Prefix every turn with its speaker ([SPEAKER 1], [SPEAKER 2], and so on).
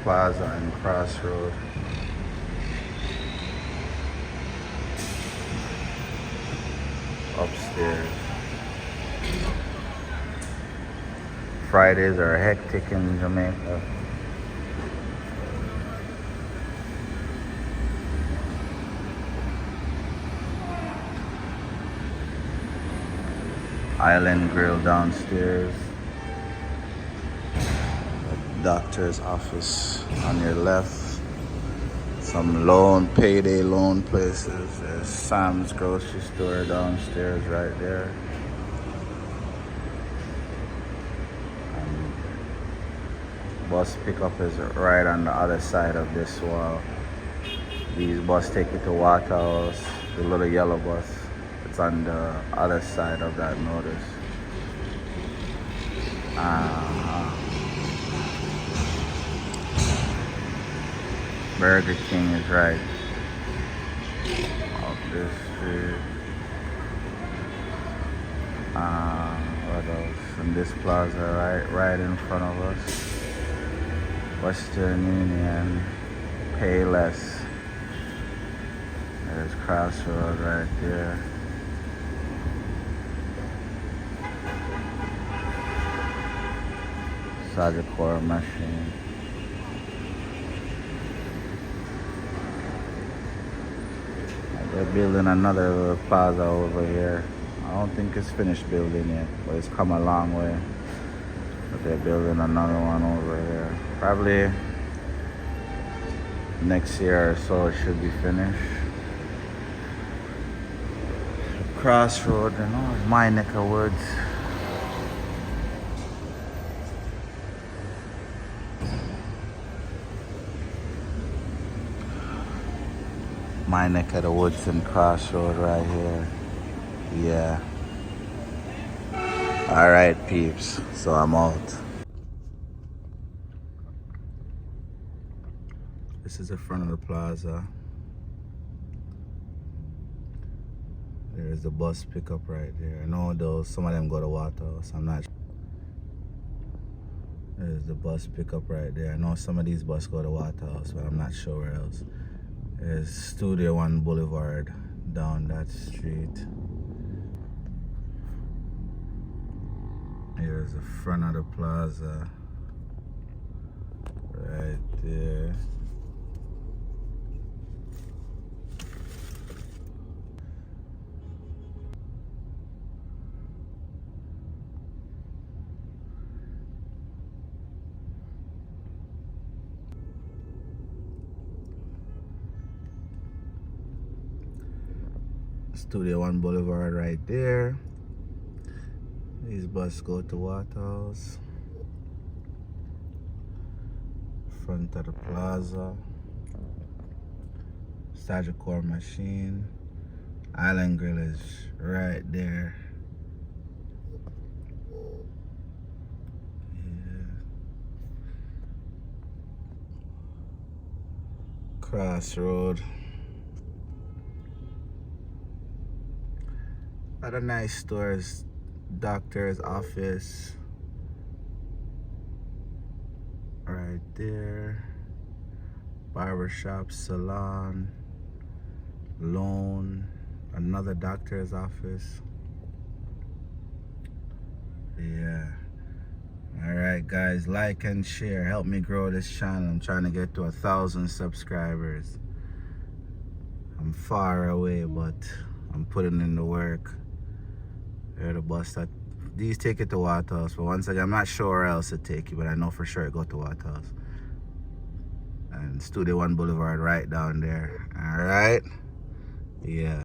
[SPEAKER 1] plaza in Crossroad. Upstairs. Fridays are hectic in Jamaica. Island Grill downstairs. Doctor's office on your left. Some payday loan places. There's Sam's grocery store downstairs right there. And bus pickup is right on the other side of this wall. These bus take you to Waterhouse, the little yellow bus. It's on the other side of that notice. Burger King is right up this street. What else? And this plaza right in front of us. Western Union, Payless. There's Crossroad right there. Sagicor machine. They're building another little plaza over here. I don't think it's finished building yet, but it's come a long way. But they're building another one over here. Probably next year or so it should be finished. Crossroad, you know, my neck of woods. My neck of the woods and Crossroad right here. Yeah. Alright, peeps. So I'm out. This is the front of the plaza. There's the bus pickup right there. I know some of them go to Waterhouse. I'm not sure. There's the bus pickup right there. I know some of these buses go to Waterhouse, but I'm not sure where else. There's Studio One Boulevard down that street. Here's the front of the plaza right there. Studio One Boulevard right there. These buses go to Waterhouse. Front of the plaza. Sagicor machine. Island Grill is right there. Yeah. Crossroad. Other nice stores, doctor's office, right there, barbershop, salon, loan, another doctor's office. Yeah. Alright guys, like and share, help me grow this channel. I'm trying to get to 1,000 subscribers. I'm far away, but I'm putting in the work. They're the bus that these take it to Waterhouse, but once again, I'm not sure where else to take you, but I know for sure it go to Waterhouse. And Studio One Boulevard right down there. All right, yeah.